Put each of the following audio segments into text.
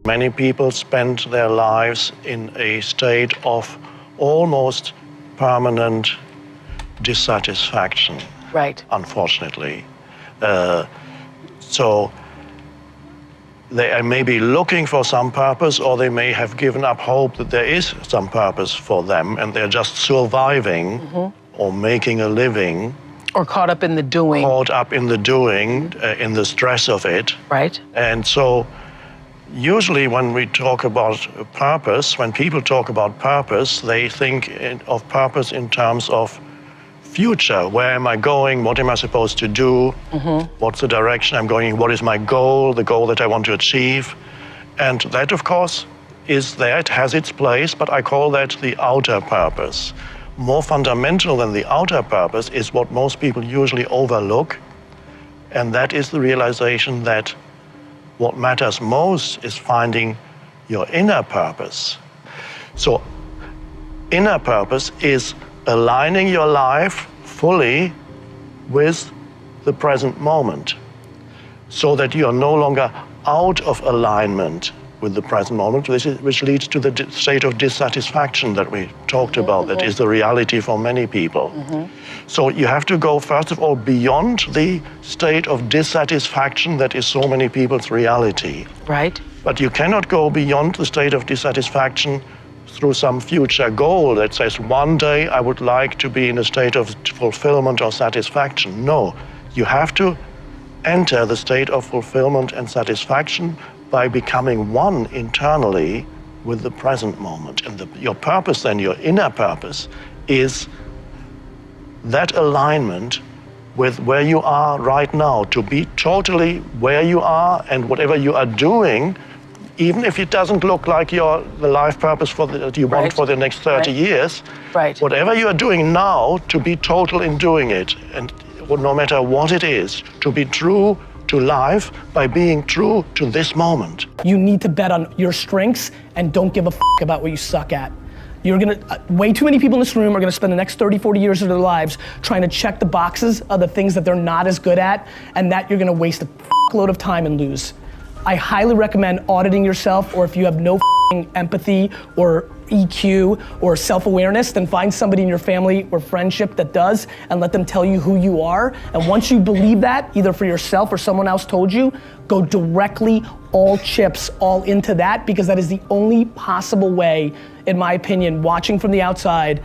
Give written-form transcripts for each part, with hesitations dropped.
Many people spend their lives in a state of almost permanent dissatisfaction. Right. Unfortunately. So they may be looking for some purpose, or they may have given up hope that there is some purpose for them, and they're just surviving or making a living. Or caught up in the doing. Caught up in the doing, in the stress of it. Right. And so usually when we talk about purpose, when people talk about purpose, they think of purpose in terms of future. Where am I going? What am I supposed to do? What's the direction I'm going in? What is my goal, the goal that I want to achieve? And that, of course, is there. It has its place, but I call that the outer purpose. More fundamental than the outer purpose is what most people usually overlook, and that is the realization that what matters most is finding your inner purpose. So, inner purpose is aligning your life fully with the present moment, so that you are no longer out of alignment with the present moment, which leads to the state of dissatisfaction that we talked about, that is the reality for many people. So you have to go, first of all, beyond the state of dissatisfaction that is so many people's reality. Right. But you cannot go beyond the state of dissatisfaction through some future goal that says, one day I would like to be in a state of fulfillment or satisfaction. No, you have to enter the state of fulfillment and satisfaction by becoming one internally with the present moment. And your purpose then, your inner purpose, is that alignment with where you are right now, to be totally where you are, and whatever you are doing, even if it doesn't look like the life purpose that you want for the next 30 years, whatever you are doing now, to be total in doing it, and no matter what it is, to be true to life by being true to this moment. You need to bet on your strengths and don't give a about what you suck at. You're gonna, way too many people in this room are gonna spend the next 30, 40 years of their lives trying to check the boxes of the things that they're not as good at, and that you're gonna waste a load of time and lose. I highly recommend auditing yourself, or if you have no empathy or EQ or self-awareness, then find somebody in your family or friendship that does, and let them tell you who you are. And once you believe that, either for yourself or someone else told you, go directly, all chips, all into that, because that is the only possible way, in my opinion, watching from the outside,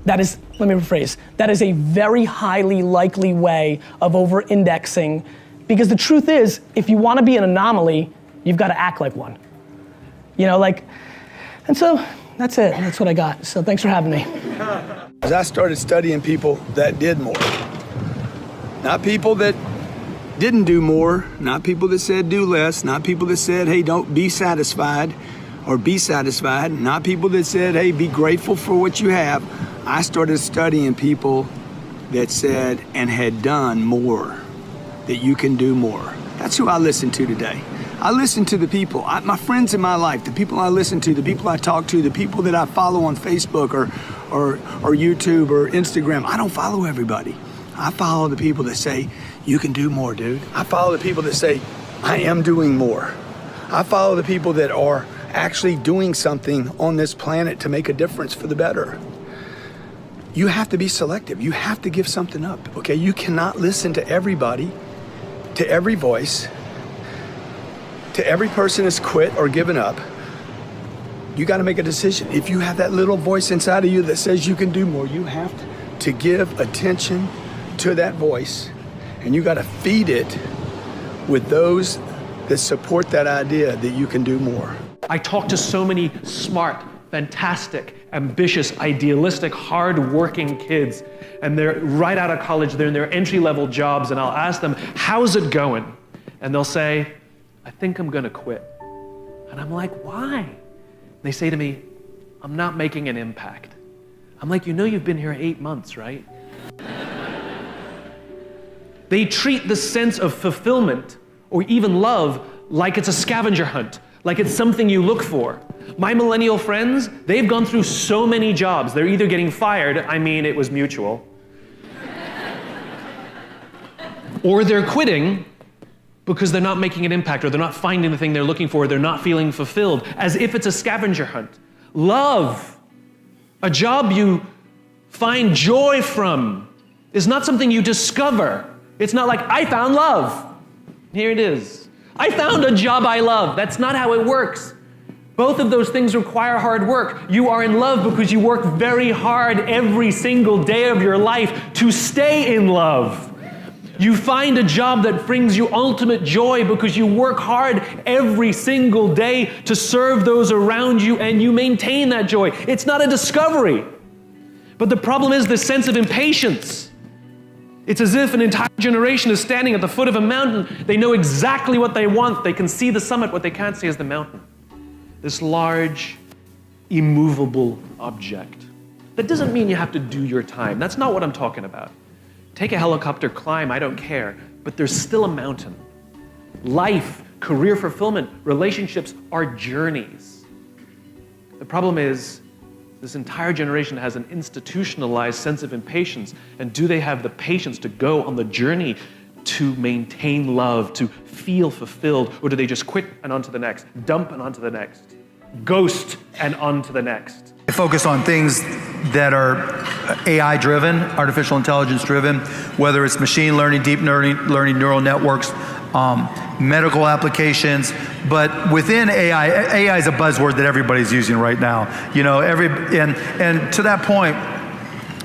that is, let me rephrase, that is a very highly likely way of over-indexing, because the truth is, if you want to be an anomaly, you've got to act like one. You know, like, and so that's it. That's what I got. So thanks for having me. As I started studying people that did more, not people that didn't do more, not people that said do less, not people that said, hey, don't be satisfied or be satisfied, not people that said, hey, be grateful for what you have. I started studying people that said and had done more, that you can do more. That's who I listen to today. I listen to the people, my friends in my life, the people I listen to, the people I talk to, the people that I follow on Facebook or YouTube or Instagram. I don't follow everybody. I follow the people that say, you can do more, dude. I follow the people that say, I am doing more. I follow the people that are actually doing something on this planet to make a difference for the better. You have to be selective. You have to give something up, okay? You cannot listen to everybody, to every voice, to every person that's quit or given up. You got to make a decision. If you have that little voice inside of you that says you can do more, you have to give attention to that voice, and you got to feed it with those that support that idea that you can do more. I talk to so many smart, fantastic, ambitious, idealistic, hard-working kids, and they're right out of college, they're in their entry-level jobs, and I'll ask them, how's it going? And they'll say, I think I'm gonna quit. And I'm like, why? They say to me, I'm not making an impact. I'm like, you know you've been here 8 months, right? They treat the sense of fulfillment or even love like it's a scavenger hunt, like it's something you look for. My millennial friends, they've gone through so many jobs. They're either getting fired, I mean, it was mutual, or they're quitting because they're not making an impact, or they're not finding the thing they're looking for, or they're not feeling fulfilled, as if it's a scavenger hunt. Love, a job you find joy from, is not something you discover. It's not like, I found love. Here it is. I found a job I love. That's not how it works. Both of those things require hard work. You are in love because you work very hard every single day of your life to stay in love. You find a job that brings you ultimate joy because you work hard every single day to serve those around you, and you maintain that joy. It's not a discovery. But the problem is the sense of impatience. It's as if an entire generation is standing at the foot of a mountain. They know exactly what they want. They can see the summit. What they can't see is the mountain. This large, immovable object. That doesn't mean you have to do your time. That's not what I'm talking about. Take a helicopter, climb, I don't care, but there's still a mountain. Life, career fulfillment, relationships are journeys. The problem is, this entire generation has an institutionalized sense of impatience, and do they have the patience to go on the journey to maintain love, to feel fulfilled, or do they just quit and on to the next, dump and on to the next, ghost and on to the next? Focus on things that are AI-driven, artificial intelligence-driven, whether it's machine learning, deep learning neural networks, medical applications. But within AI is a buzzword that everybody's using right now. You know, and to that point,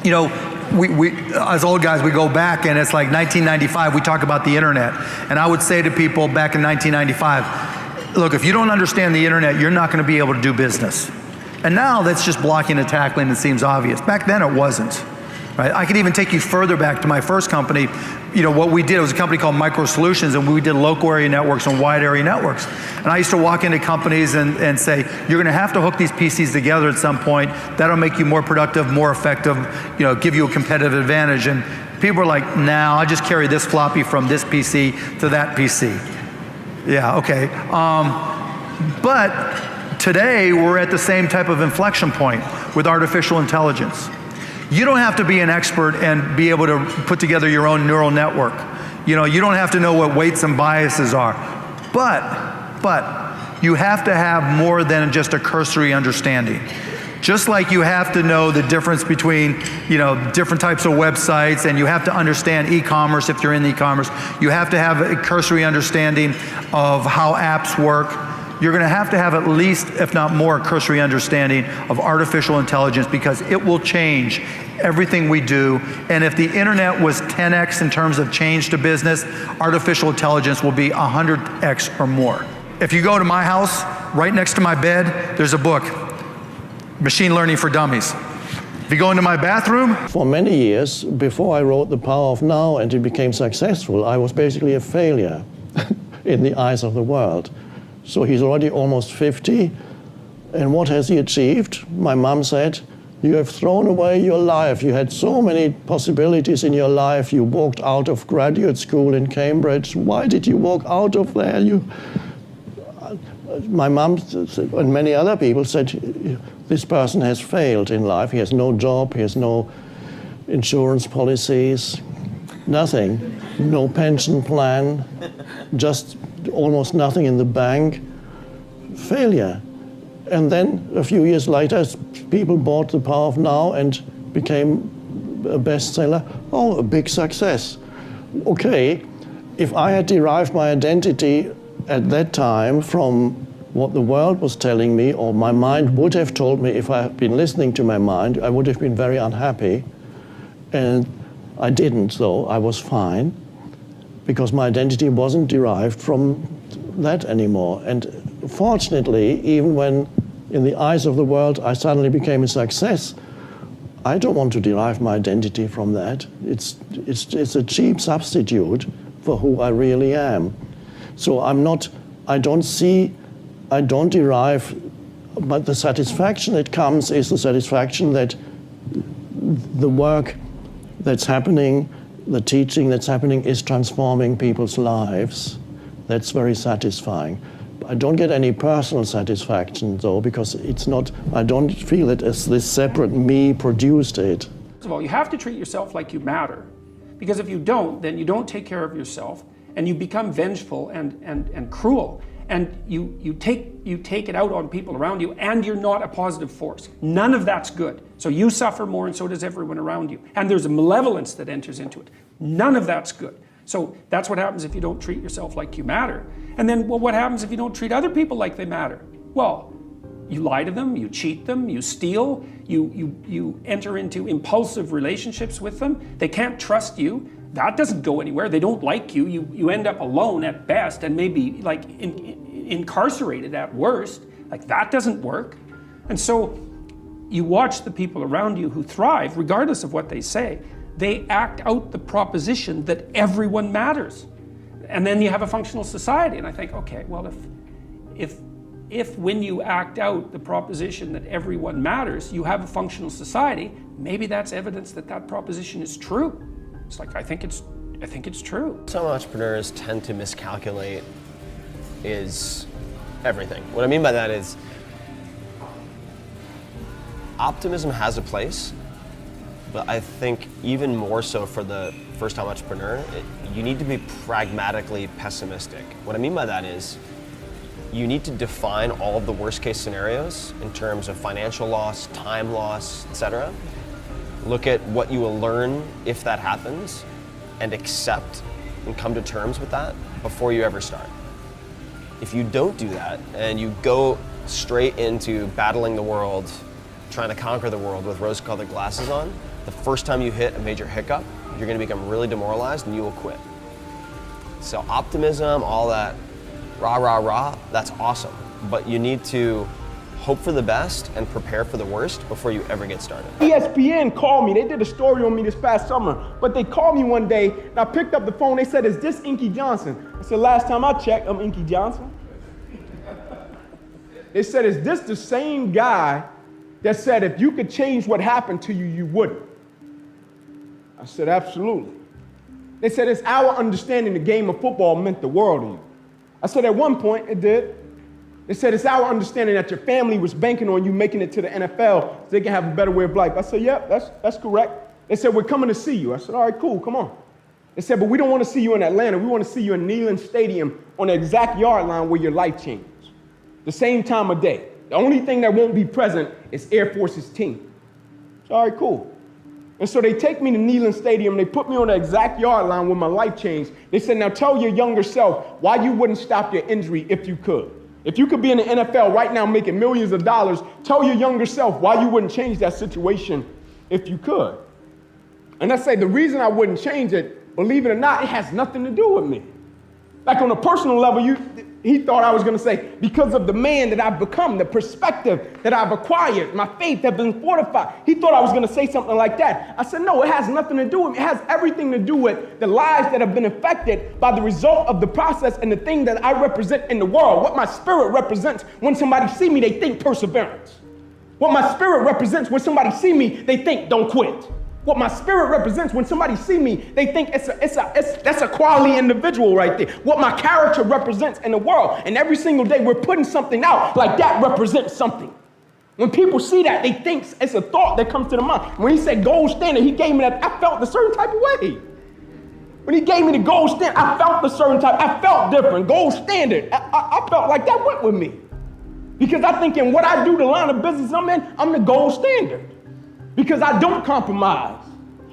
you know, we as old guys, we go back, and it's like 1995. We talk about the internet, and I would say to people back in 1995, look, if you don't understand the internet, you're not going to be able to do business. And now that's just blocking and tackling. It seems obvious. Back then it wasn't. Right? I could even take you further back to my first company. You know, what we did, it was a company called Micro Solutions, and we did local area networks and wide area networks. And I used to walk into companies and say, you're going to have to hook these PCs together at some point. That'll make you more productive, more effective, you know, give you a competitive advantage. And people were like, nah, I'll just carry this floppy from this PC to that PC. Yeah, okay. But today, we're at the same type of inflection point with artificial intelligence. You don't have to be an expert and be able to put together your own neural network. You know, you don't have to know what weights and biases are. But you have to have more than just a cursory understanding. Just like you have to know the difference between, you know, different types of websites, and you have to understand e-commerce if you're in e-commerce. You have to have a cursory understanding of how apps work. You're going to have at least, if not more, cursory understanding of artificial intelligence, because it will change everything we do. And if the internet was 10x in terms of change to business, artificial intelligence will be 100x or more. If you go to my house, right next to my bed, there's a book, Machine Learning for Dummies. If you go into my bathroom. For many years, before I wrote The Power of Now and it became successful, I was basically a failure in the eyes of the world. So he's already almost 50, and what has he achieved? My mom said, you have thrown away your life. You had so many possibilities in your life. You walked out of graduate school in Cambridge. Why did you walk out of there? My mom and many other people said, this person has failed in life. He has no job, he has no insurance policies, nothing, no pension plan, just almost nothing in the bank, failure. And then a few years later, people bought The Power of Now and became a bestseller. Oh, a big success. Okay, if I had derived my identity at that time from what the world was telling me, or my mind would have told me if I had been listening to my mind, I would have been very unhappy. And I didn't, though. I was fine, because my identity wasn't derived from that anymore. And fortunately, even when in the eyes of the world I suddenly became a success, I don't want to derive my identity from that. It's a cheap substitute for who I really am. So I don't derive, but the satisfaction that comes is the satisfaction that the work that's happening, the teaching that's happening is transforming people's lives. That's very satisfying. I don't get any personal satisfaction though, because I don't feel it as this separate me produced it. First of all, you have to treat yourself like you matter. Because if you don't, then you don't take care of yourself, and you become vengeful and cruel, and you take it out on people around you, and you're not a positive force. None of that's good. So you suffer more, and so does everyone around you. And there's a malevolence that enters into it. None of that's good. So that's what happens if you don't treat yourself like you matter. And then, well, what happens if you don't treat other people like they matter? Well, you lie to them, you cheat them, you steal, you enter into impulsive relationships with them. They can't trust you. That doesn't go anywhere. They don't like you. You end up alone at best, and maybe like incarcerated at worst. Like, that doesn't work. And so you watch the people around you who thrive, regardless of what they say. They act out the proposition that everyone matters. And then you have a functional society. And I think, okay, well, if when you act out the proposition that everyone matters, you have a functional society, maybe that's evidence that that proposition is true. It's like, I think it's true. Some entrepreneurs tend to miscalculate is everything. What I mean by that is optimism has a place, but I think even more so for the first-time entrepreneur, you need to be pragmatically pessimistic. What I mean by that is you need to define all of the worst-case scenarios in terms of financial loss, time loss, etc. Look at what you will learn if that happens and accept and come to terms with that before you ever start. If you don't do that and you go straight into battling the world, trying to conquer the world with rose-colored glasses on, the first time you hit a major hiccup, you're going to become really demoralized and you will quit. So optimism, all that rah, rah, rah, that's awesome. But you need to hope for the best and prepare for the worst before you ever get started. ESPN called me. They did a story on me this past summer, but they called me one day and I picked up the phone. They said, "Is this Inky Johnson?" I said, "Last time I checked, I'm Inky Johnson." They said, "Is this the same guy that said if you could change what happened to you, you wouldn't?" I said, "Absolutely." They said, "It's our understanding the game of football meant the world to you." I said, "At one point it did." They said, "It's our understanding that your family was banking on you making it to the NFL so they can have a better way of life." I said, "Yep, that's correct." They said, "We're coming to see you." I said, "All right, cool, come on." They said, "But we don't want to see you in Atlanta. We want to see you in Neyland Stadium on the exact yard line where your life changed. The same time of day. The only thing that won't be present is Air Force's team." I said, "All right, cool." And so they take me to Neyland Stadium, they put me on the exact yard line where my life changed. They said, "Now tell your younger self why you wouldn't stop your injury if you could. If you could be in the NFL right now making millions of dollars, tell your younger self why you wouldn't change that situation if you could." And I say the reason I wouldn't change it, believe it or not, it has nothing to do with me. Like on a personal level, he thought I was going to say, because of the man that I've become, the perspective that I've acquired, my faith has been fortified. He thought I was going to say something like that. I said, no, it has nothing to do with me. It has everything to do with the lives that have been affected by the result of the process and the thing that I represent in the world. What my spirit represents when somebody see me, they think perseverance. What my spirit represents when somebody see me, they think don't quit. What my spirit represents when somebody see me, they think that's a quality individual right there. What my character represents in the world. And every single day we're putting something out like that represents something. When people see that, they think it's a thought that comes to the mind. When he said gold standard, he gave me that, I felt a certain type of way. When he gave me the gold standard, I felt a certain type, I felt different. Gold standard, I felt like that went with me. Because I think in what I do, the line of business I'm in, I'm the gold standard. Because I don't compromise.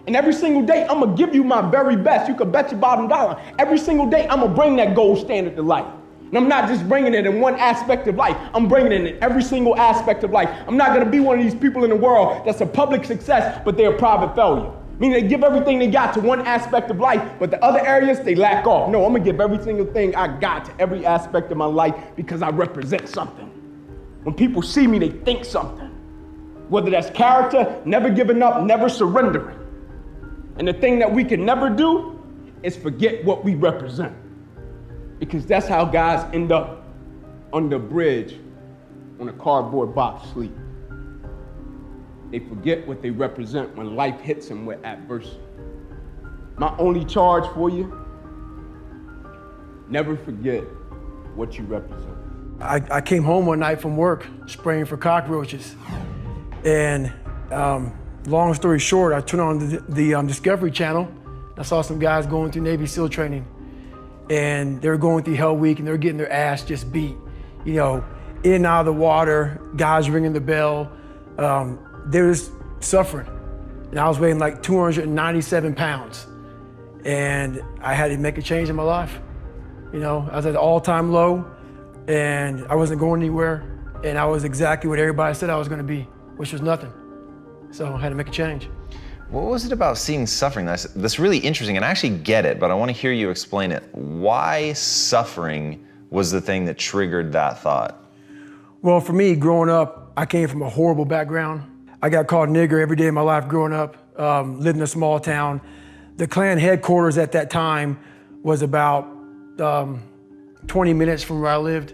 And every single day, I'm going to give you my very best. You can bet your bottom dollar. Every single day, I'm going to bring that gold standard to life. And I'm not just bringing it in one aspect of life. I'm bringing it in every single aspect of life. I'm not going to be one of these people in the world that's a public success, but they're a private failure. Meaning they give everything they got to one aspect of life, but the other areas, they lack off. No, I'm going to give every single thing I got to every aspect of my life because I represent something. When people see me, they think something. Whether that's character, never giving up, never surrendering. And the thing that we can never do is forget what we represent. Because that's how guys end up on the bridge on a cardboard box sleep. They forget what they represent when life hits them with adversity. My only charge for you, never forget what you represent. I came home one night from work spraying for cockroaches. And long story short, I turned on the Discovery Channel. I saw some guys going through Navy SEAL training. and they're going through Hell Week and they're getting their ass just beat. You know, in and out of the water, guys ringing the bell. They're just suffering. And I was weighing like 297 pounds. And I had to make a change in my life. You know, I was at an all-time low and I wasn't going anywhere. And I was exactly what everybody said I was gonna be, which was nothing. So I had to make a change. What was it about seeing suffering that's really interesting? And I actually get it, but I want to hear you explain it. Why suffering was the thing that triggered that thought? Well, for me, growing up, I came from a horrible background. I got called nigger every day of my life growing up, lived in a small town. The Klan headquarters at that time was about 20 minutes from where I lived.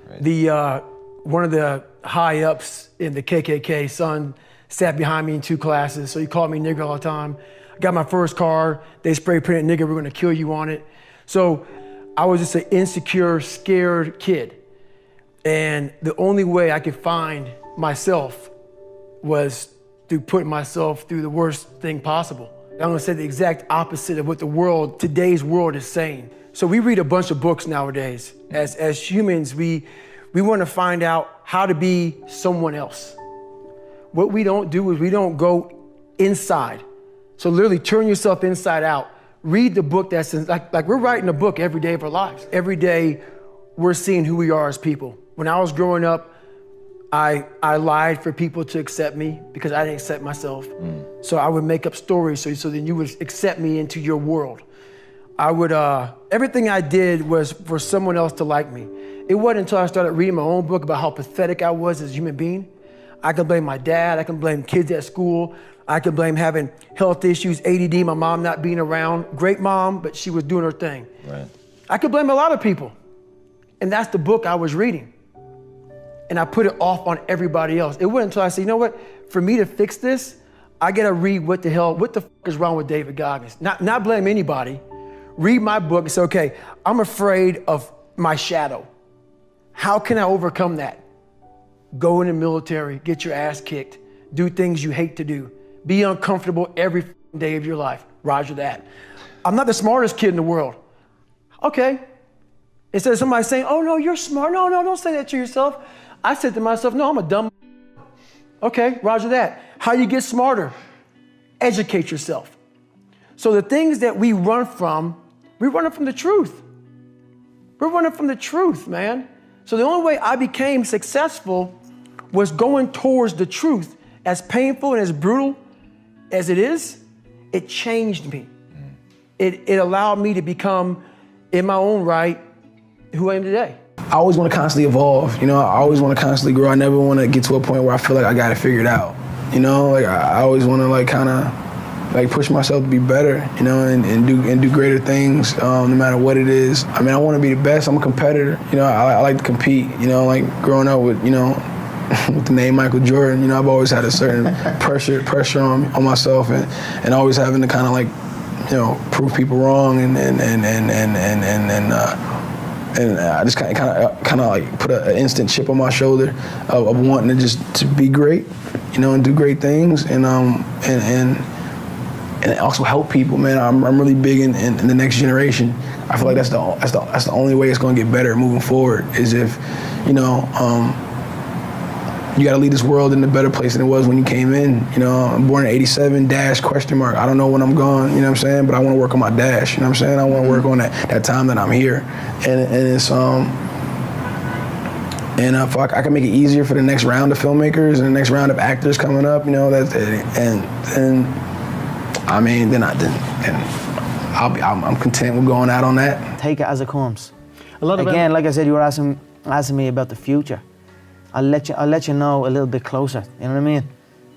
Right. One of the high ups in the KKK, son, sat behind me in 2 classes, so he called me nigger all the time. I got my first car, they spray painted nigger, we're gonna kill you on it. So I was just an insecure, scared kid. And the only way I could find myself was through putting myself through the worst thing possible. I'm gonna say the exact opposite of what today's world is saying. So we read a bunch of books nowadays. As humans, we wanna find out how to be someone else. What we don't do is we don't go inside. So literally turn yourself inside out. Read the book that's like we're writing a book every day of our lives. Every day we're seeing who we are as people. When I was growing up, I lied for people to accept me because I didn't accept myself. So I would make up stories so then you would accept me into your world. I would, everything I did was for someone else to like me. It wasn't until I started reading my own book about how pathetic I was as a human being. I can blame my dad, I can blame kids at school, I can blame having health issues, ADD, my mom not being around. Great mom, but she was doing her thing. Right. I could blame a lot of people. And that's the book I was reading. And I put it off on everybody else. It wasn't until I said, you know what, for me to fix this, I gotta read what the f is wrong with David Goggins. Not blame anybody. Read my book and say, okay, I'm afraid of my shadow. How can I overcome that? Go in the military, get your ass kicked, do things you hate to do, be uncomfortable every day of your life. Roger that. I'm not the smartest kid in the world. Okay. Instead of somebody saying, oh no, you're smart. No, don't say that to yourself. I said to myself, no, I'm a dumb. Okay, roger that. How you get smarter? Educate yourself. So the things that we run from the truth. We're running from the truth, man. So the only way I became successful was going towards the truth. As painful and as brutal as it is, it changed me. It allowed me to become, in my own right, who I am today. I always want to constantly evolve, you know, I always want to constantly grow. I never want to get to a point where I feel like I got it figured out. You know, like I always want to like kind of like push myself to be better, you know, and do greater things, no matter what it is. I mean, I want to be the best. I'm a competitor, you know, I like to compete, you know, like growing up with, you know, with the name Michael Jordan, you know, I've always had a certain pressure on myself and always having to kind of like, you know, prove people wrong and I just kind of like put an instant chip on my shoulder of wanting to be great, you know, and do great things and also help people, man. I'm really big in the next generation. I feel like that's the only way it's going to get better moving forward is if, you know, you got to lead this world in a better place than it was when you came in. You know, I'm born in '87, dash, question mark. I don't know when I'm gone, you know what I'm saying? But I want to work on my dash, you know what I'm saying? I want to work on that time that I'm here. And it's, if I can make it easier for the next round of filmmakers and the next round of actors coming up, you know, I'm content with going out on that. Take it as it comes. Again, like I said, you were asking me about the future. I'll let you know a little bit closer, you know what I mean?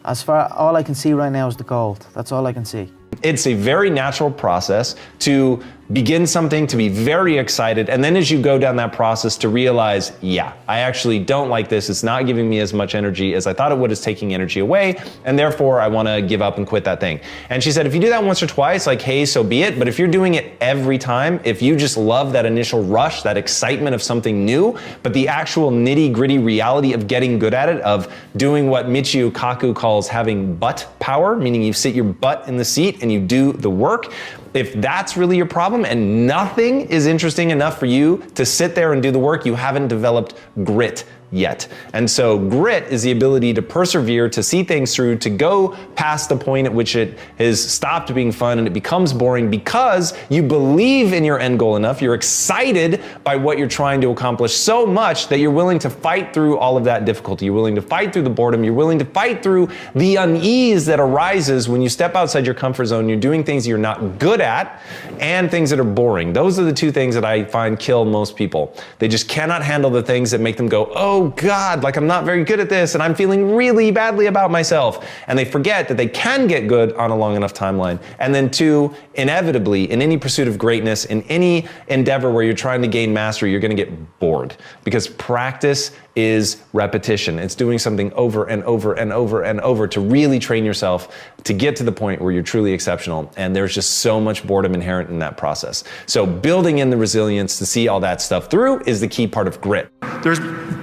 As far, all I can see right now is the gold. That's all I can see. It's a very natural process to begin something, to be very excited, and then as you go down that process to realize, yeah, I actually don't like this, it's not giving me as much energy as I thought it would, it's taking energy away, and therefore I want to give up and quit that thing. And she said, if you do that once or twice, like, hey, so be it, but if you're doing it every time, if you just love that initial rush, that excitement of something new, but the actual nitty-gritty reality of getting good at it, of doing what Michio Kaku calls having butt power, meaning you sit your butt in the seat, and you do the work. If that's really your problem and nothing is interesting enough for you to sit there and do the work, you haven't developed grit yet. And so grit is the ability to persevere, to see things through, to go past the point at which it has stopped being fun and it becomes boring because you believe in your end goal enough, you're excited by what you're trying to accomplish so much that you're willing to fight through all of that difficulty. You're willing to fight through the boredom. You're willing to fight through the unease that arises when you step outside your comfort zone. You're doing things you're not good at and things that are boring. Those are the two things that I find kill most people. They just cannot handle the things that make them go, oh God, like I'm not very good at this and I'm feeling really badly about myself. And they forget that they can get good on a long enough timeline. And then two, inevitably, in any pursuit of greatness, in any endeavor where you're trying to gain mastery, you're gonna get bored because practice is repetition. It's doing something over and over and over and over to really train yourself to get to the point where you're truly exceptional. And there's just so much boredom inherent in that process. So building in the resilience to see all that stuff through is the key part of grit. There's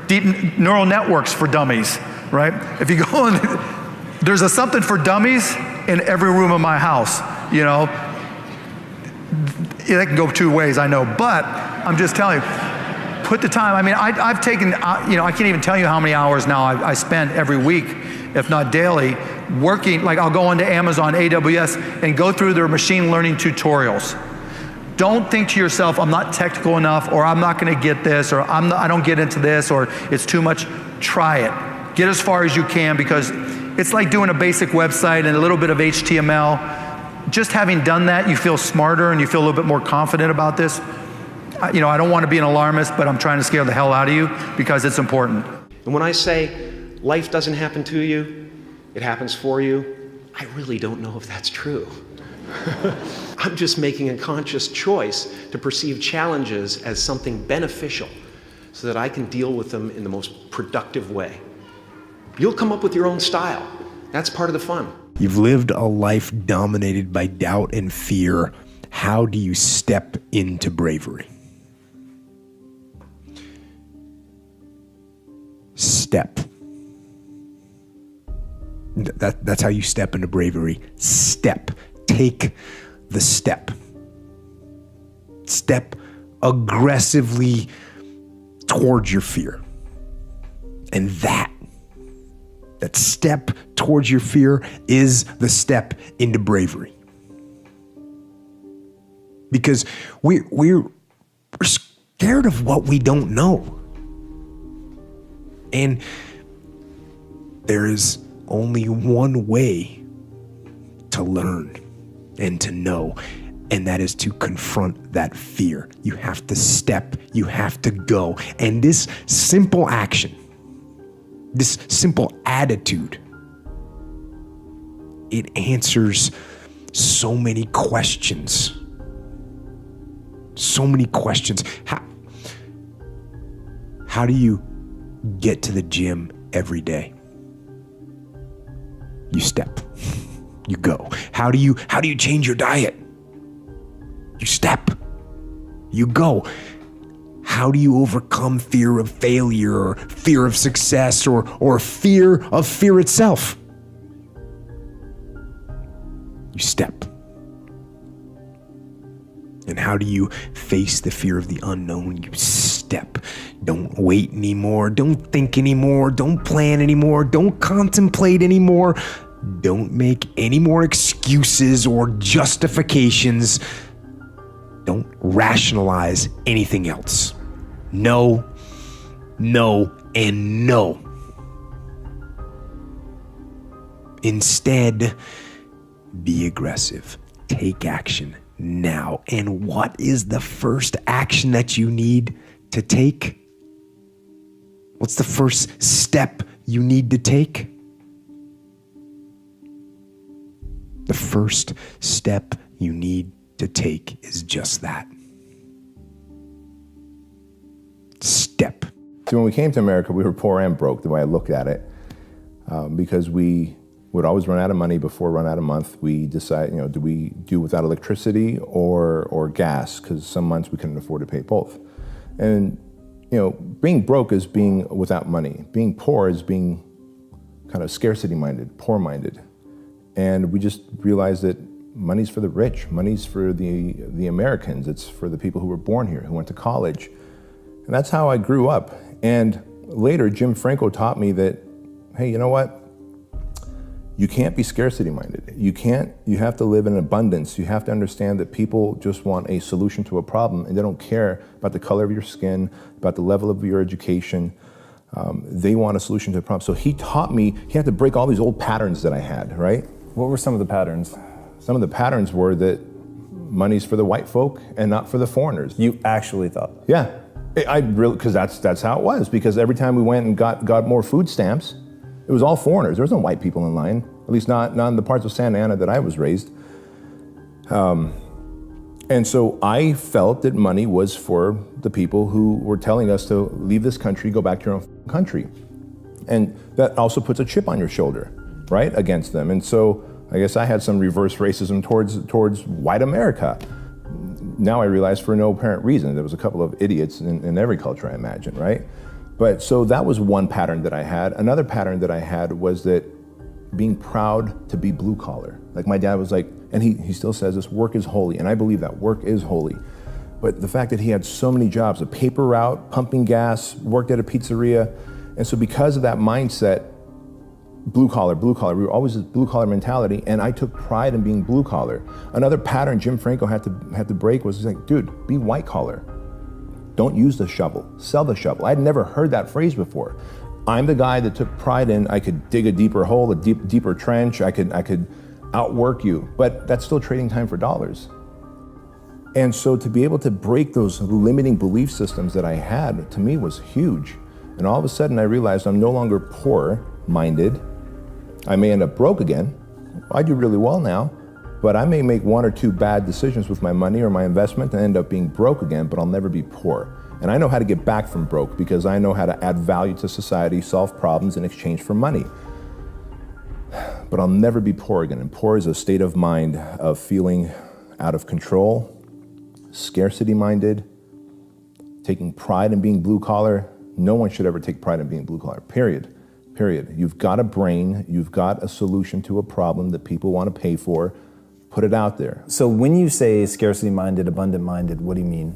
deep neural networks for dummies, right? If you go in, there's a something for dummies in every room of my house, you know? It can go two ways, I know, but I'm just telling you, put the time. I mean, I've taken, you know, I can't even tell you how many hours now I spend every week, if not daily, working. Like I'll go into Amazon, AWS, and go through their machine learning tutorials. Don't think to yourself, I'm not technical enough, or I'm not gonna get this, or I don't get into this, or it's too much. Try it. Get as far as you can, because it's like doing a basic website and a little bit of HTML. Just having done that, you feel smarter and you feel a little bit more confident about this. You know, I don't want to be an alarmist, but I'm trying to scare the hell out of you because it's important. And when I say life doesn't happen to you, it happens for you, I really don't know if that's true. I'm just making a conscious choice to perceive challenges as something beneficial so that I can deal with them in the most productive way. You'll come up with your own style. That's part of the fun. You've lived a life dominated by doubt and fear. How do you step into bravery? Step. That's how you step into bravery. Step. Take the step. Step aggressively towards your fear. And that step towards your fear is the step into bravery. Because we're scared of what we don't know. And there is only one way to learn and to know, and that is to confront that fear. You have to step, you have to go. And this simple action, this simple attitude, it answers so many questions. So many questions. How do you get to the gym every day? You step. You go. How do you change your diet? You step. You go. How do you overcome fear of failure, or fear of success, or fear of fear itself? You step. And how do you face the fear of the unknown? You step. Don't wait anymore. Don't think anymore. Don't plan anymore. Don't contemplate anymore. Don't make any more excuses or justifications. Don't rationalize anything else. No, no, and no. Instead, be aggressive. Take action now. And what is the first action that you need to take? What's the first step you need to take? The first step you need to take is just that. Step. So when we came to America, we were poor and broke, the way I looked at it, because we would always run out of money before run out of month. We decided, do we do without electricity or gas? Because some months we couldn't afford to pay both. And being broke is being without money. Being poor is being kind of scarcity-minded, poor-minded. And we just realized that money's for the rich, money's for the Americans, it's for the people who were born here, who went to college. And that's how I grew up. And later, Jim Franco taught me that, hey, you know what? You can't be scarcity minded. You have to live in abundance. You have to understand that people just want a solution to a problem and they don't care about the color of your skin, about the level of your education. They want a solution to a problem. So he taught me, he had to break all these old patterns that I had, right? What were some of the patterns? Some of the patterns were that money's for the white folk and not for the foreigners. You actually thought that? Yeah, I really, because that's how it was. Because every time we went and got more food stamps, it was all foreigners. There was no white people in line, at least not in the parts of Santa Ana that I was raised. And so I felt that money was for the people who were telling us to leave this country, go back to your own country. And that also puts a chip on your shoulder, right, against them. And so I guess I had some reverse racism towards white America. Now I realize for no apparent reason. There was a couple of idiots in every culture, I imagine, right? But so that was one pattern that I had. Another pattern that I had was that being proud to be blue collar. Like my dad was like, and he still says this, work is holy. And I believe that work is holy. But the fact that he had so many jobs, a paper route, pumping gas, worked at a pizzeria. And so because of that mindset, blue collar, we were always this blue collar mentality, and I took pride in being blue collar. Another pattern Jim Franco had to break was like, dude, be white collar. Don't use the shovel, sell the shovel. I'd never heard that phrase before. I'm the guy that took pride in, I could dig a deeper hole, a deeper trench, I could outwork you, but that's still trading time for dollars. And so to be able to break those limiting belief systems that I had, to me was huge. And all of a sudden I realized I'm no longer poor-minded. I may end up broke again. I do really well now, but I may make one or two bad decisions with my money or my investment and end up being broke again, but I'll never be poor. And I know how to get back from broke because I know how to add value to society, solve problems in exchange for money. But I'll never be poor again. And poor is a state of mind of feeling out of control, scarcity-minded, taking pride in being blue collar. No one should ever take pride in being blue collar, period. You've got a brain, you've got a solution to a problem that people want to pay for, put it out there. So when you say scarcity-minded, abundant-minded, what do you mean?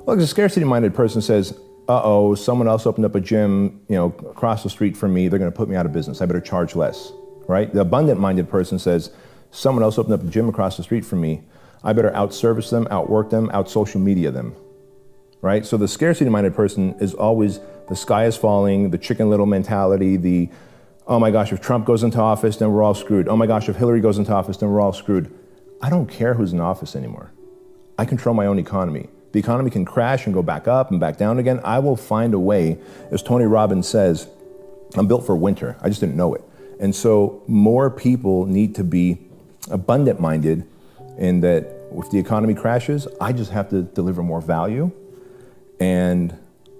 Well, a scarcity-minded person says, uh-oh, someone else opened up a gym, across the street from me, they're gonna put me out of business, I better charge less, right? The abundant-minded person says, someone else opened up a gym across the street from me, I better out-service them, outwork them, out-social media them, right? So the scarcity-minded person is always, the sky is falling, the Chicken Little mentality, the, oh my gosh, if Trump goes into office, then we're all screwed. Oh my gosh, if Hillary goes into office, then we're all screwed. I don't care who's in office anymore. I control my own economy. The economy can crash and go back up and back down again. I will find a way. As Tony Robbins says, I'm built for winter. I just didn't know it. And so more people need to be abundant-minded in that if the economy crashes, I just have to deliver more value and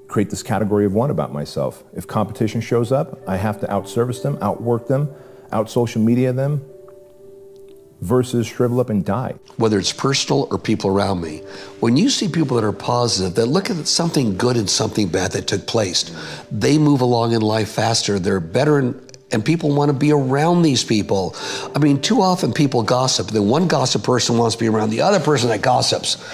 create this category of one about myself. If competition shows up, I have to out-service them, outwork them, out-social media them, versus shrivel up and die. Whether it's personal or people around me, when you see people that are positive, that look at something good and something bad that took place, they move along in life faster, they're better, and people want to be around these people. I mean, too often people gossip. The one gossip person wants to be around the other person that gossips.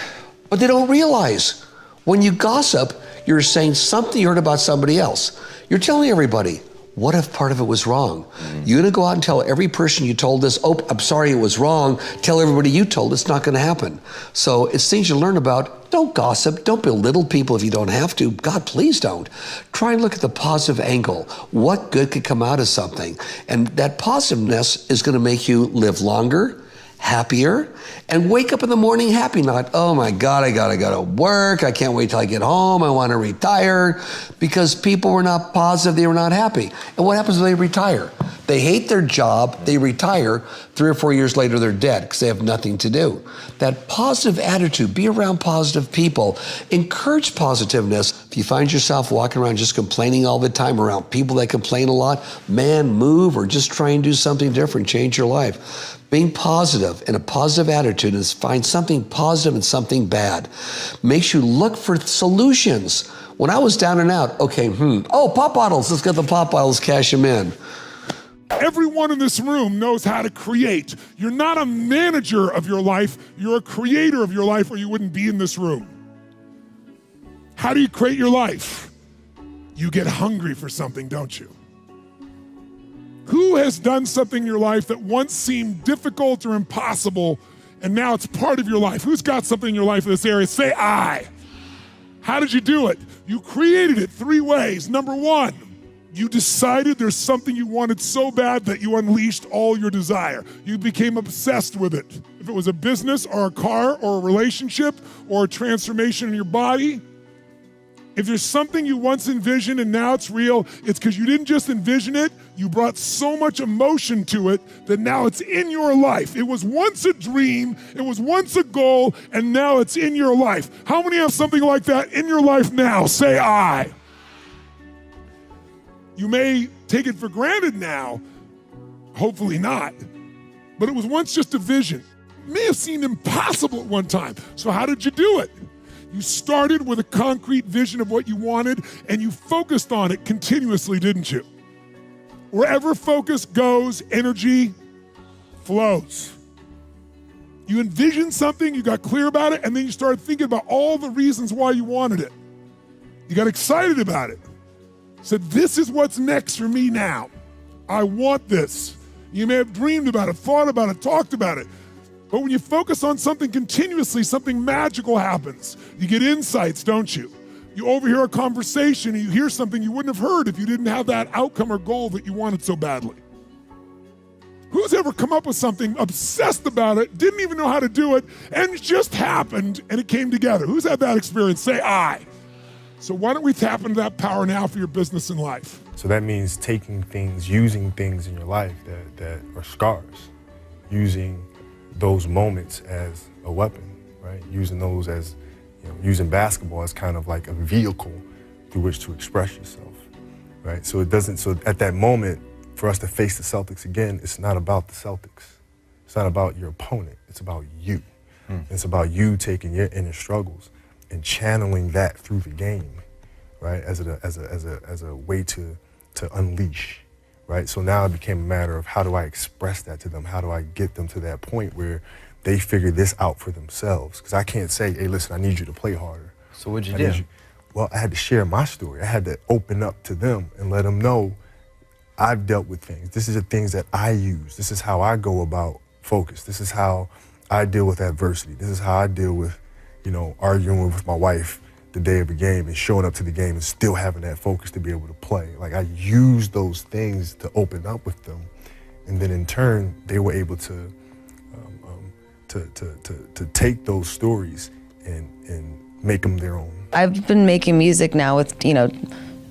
But they don't realize when you gossip, you're saying something you heard about somebody else. You're telling everybody, what if part of it was wrong? You're gonna go out and tell every person you told this, oh, I'm sorry it was wrong. Tell everybody you told, it's not gonna happen. So it's things you learn about. Don't gossip, don't belittle people if you don't have to. God, please don't. Try and look at the positive angle. What good could come out of something? And that positiveness is gonna make you live longer, happier, and wake up in the morning happy, not, oh my God, I gotta go to work, I can't wait till I get home, I wanna retire, because people were not positive, they were not happy. And what happens when they retire? They hate their job, they retire, 3 or 4 years later they're dead because they have nothing to do. That positive attitude, be around positive people, encourage positiveness. If you find yourself walking around just complaining all the time around people that complain a lot, man, move or just try and do something different, change your life. Being positive and a positive attitude is find something positive and something bad. Makes you look for solutions. When I was down and out, okay, oh, pop bottles, let's get the pop bottles, cash them in. Everyone in this room knows how to create. You're not a manager of your life, you're a creator of your life, or you wouldn't be in this room. How do you create your life? You get hungry for something, don't you? Who has done something in your life that once seemed difficult or impossible, and now it's part of your life? Who's got something in your life in this area? Say I. How did you do it? You created it 3 ways. Number 1, you decided there's something you wanted so bad that you unleashed all your desire. You became obsessed with it. If it was a business or a car or a relationship or a transformation in your body, if there's something you once envisioned and now it's real, it's because you didn't just envision it, you brought so much emotion to it that now it's in your life. It was once a dream, it was once a goal, and now it's in your life. How many have something like that in your life now? Say I. You may take it for granted now, hopefully not, but it was once just a vision. It may have seemed impossible at one time. So how did you do it? You started with a concrete vision of what you wanted and you focused on it continuously, didn't you? Wherever focus goes, energy flows. You envisioned something, you got clear about it, and then you started thinking about all the reasons why you wanted it. You got excited about it. Said, this is what's next for me now. I want this. You may have dreamed about it, thought about it, talked about it. But when you focus on something continuously, something magical happens. You get insights, don't you? You overhear a conversation and you hear something you wouldn't have heard if you didn't have that outcome or goal that you wanted so badly. Who's ever come up with something, obsessed about it, didn't even know how to do it, and it just happened and it came together? Who's had that experience? Say I. So why don't we tap into that power now for your business and life? So that means taking things, using things in your life that are scars, using those moments as a weapon, right? Using those as, using basketball as kind of like a vehicle through which to express yourself, right? So at that moment, for us to face the Celtics again, it's not about the Celtics. It's not about your opponent. It's about you. It's about you taking your inner struggles and channeling that through the game, right? As a way to unleash. Right? So now it became a matter of how do I express that to them? How do I get them to that point where they figure this out for themselves? Because I can't say, hey, listen, I need you to play harder. So what'd you do? Well, I had to share my story. I had to open up to them and let them know I've dealt with things. This is the things that I use. This is how I go about focus. This is how I deal with adversity. This is how I deal with, arguing with my wife the day of a game and showing up to the game and still having that focus to be able to play. Like, I used those things to open up with them, and then in turn they were able to take those stories and make them their own. I've been making music now with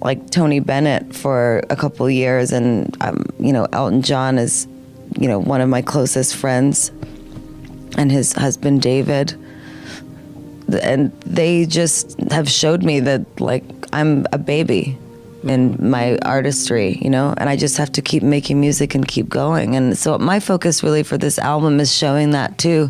like Tony Bennett for a couple of years, and Elton John is one of my closest friends, and his husband David. And they just have showed me that, like, I'm a baby in my artistry, and I just have to keep making music and keep going. And so my focus really for this album is showing that to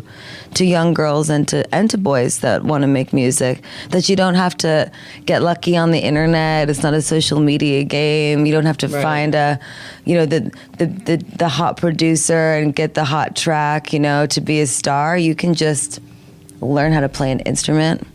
young girls and to boys that want to make music, that you don't have to get lucky on the internet. It's not a social media game. You don't have to find the hot producer and get the hot track, to be a star. You can just learn how to play an instrument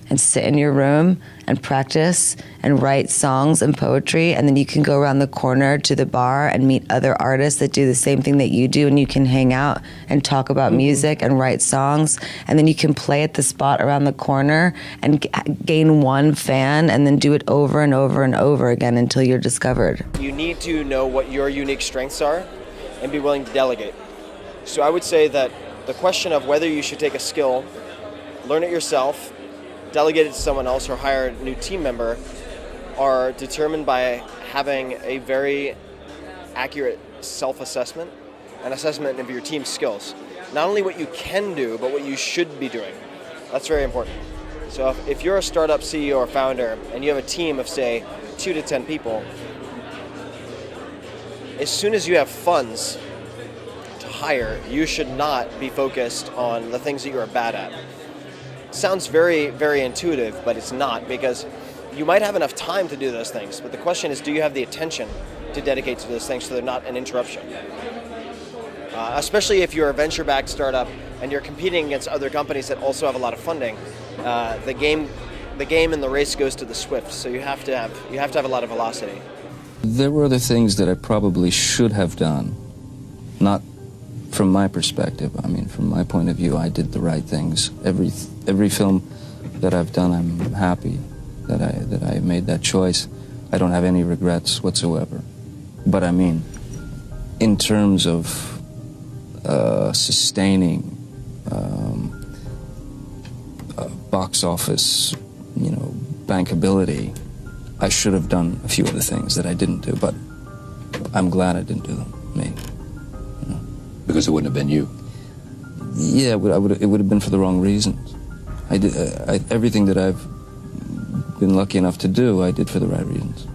and sit in your room and practice and write songs and poetry, and then you can go around the corner to the bar and meet other artists that do the same thing that you do, and you can hang out and talk about music and write songs, and then you can play at the spot around the corner and gain one fan and then do it over and over and over again until you're discovered. You need to know what your unique strengths are and be willing to delegate. So I would say that the question of whether you should take a skill, learn it yourself, delegate it to someone else, or hire a new team member are determined by having a very accurate self-assessment and assessment of your team's skills. Not only what you can do, but what you should be doing. That's very important. So if you're a startup CEO or founder and you have a team of, say, 2 to 10 people, as soon as you have funds to hire, you should not be focused on the things that you are bad at. Sounds very, very intuitive, but it's not, because you might have enough time to do those things, but the question is, do you have the attention to dedicate to those things so they're not an interruption. Especially if you're a venture-backed startup and you're competing against other companies that also have a lot of funding, the game and the race goes to the swift. So you have to have a lot of velocity. There were other things that I probably should have done, not from my perspective. I mean, from my point of view, I did the right things. Every film that I've done, I'm happy that I made that choice. I don't have any regrets whatsoever. But I mean, in terms of sustaining box office, bankability, I should have done a few other things that I didn't do, but I'm glad I didn't do them. Because it wouldn't have been you. Yeah, it would have been for the wrong reasons. I did everything that I've been lucky enough to do, I did for the right reasons.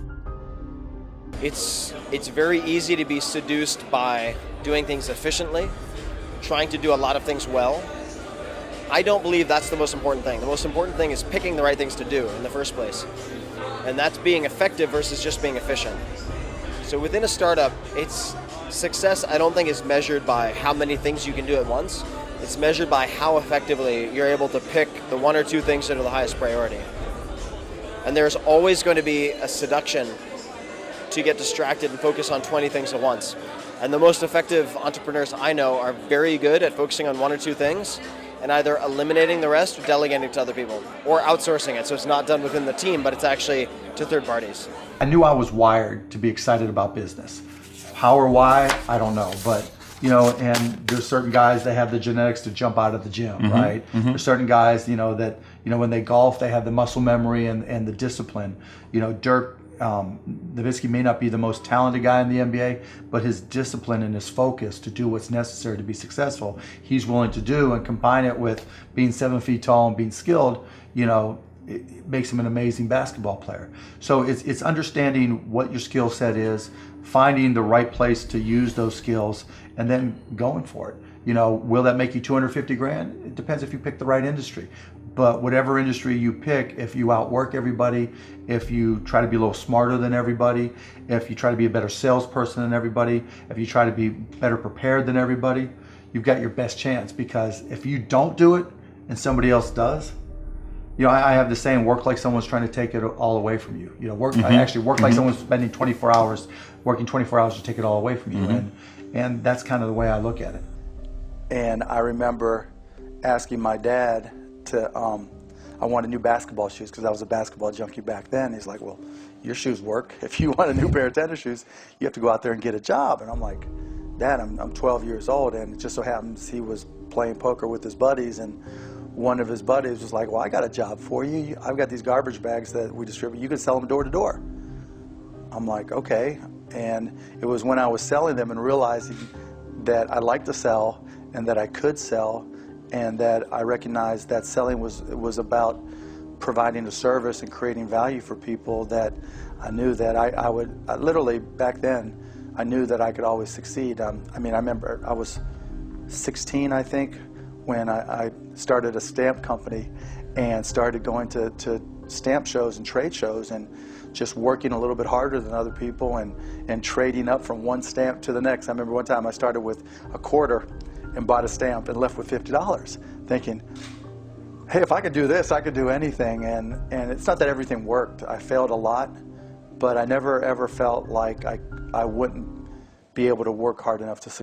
It's very easy to be seduced by doing things efficiently, trying to do a lot of things well. I don't believe that's the most important thing. The most important thing is picking the right things to do in the first place. And that's being effective versus just being efficient. So within a startup, success I don't think is measured by how many things you can do at once. It's measured by how effectively you're able to pick the one or two things that are the highest priority. And there's always going to be a seduction to get distracted and focus on 20 things at once. And the most effective entrepreneurs I know are very good at focusing on one or two things and either eliminating the rest or delegating it to other people or outsourcing it so it's not done within the team, but it's actually to third parties. I knew I was wired to be excited about business. How or why, I don't know, but and there's certain guys that have the genetics to jump out of the gym, right? There's certain guys, that when they golf, they have the muscle memory and the discipline. Dirk Nowitzki may not be the most talented guy in the NBA, but his discipline and his focus to do what's necessary to be successful, he's willing to do, and combine it with being 7 feet tall and being skilled, it makes him an amazing basketball player. So it's understanding what your skill set is, finding the right place to use those skills, and then going for it. Will that make you 250 grand? It depends if you pick the right industry. But whatever industry you pick, if you outwork everybody, if you try to be a little smarter than everybody, if you try to be a better salesperson than everybody, if you try to be better prepared than everybody, you've got your best chance. Because if you don't do it and somebody else does, I have the saying, work like someone's trying to take it all away from you. I actually work like someone's spending 24 hours, working 24 hours to take it all away from you. And that's kind of the way I look at it. And I remember asking my dad I wanted new basketball shoes because I was a basketball junkie back then. He's like, well, your shoes work. If you want a new pair of tennis shoes, you have to go out there and get a job. And I'm like, Dad, I'm 12 years old, and it just so happens he was playing poker with his buddies, and one of his buddies was like, well, I got a job for you. I've got these garbage bags that we distribute. You can sell them door to door. I'm like, okay. And it was when I was selling them and realizing that I liked to sell and that I could sell, and that I recognized that selling was about providing a service and creating value for people, that I knew that I literally back then, I knew that I could always succeed. I remember I was 16, I think, when I started a stamp company and started going to stamp shows and trade shows and just working a little bit harder than other people and trading up from one stamp to the next. I remember one time I started with a quarter and bought a stamp and left with $50, thinking, hey, if I could do this, I could do anything. And it's not that everything worked. I failed a lot, but I never ever felt like I wouldn't be able to work hard enough to succeed.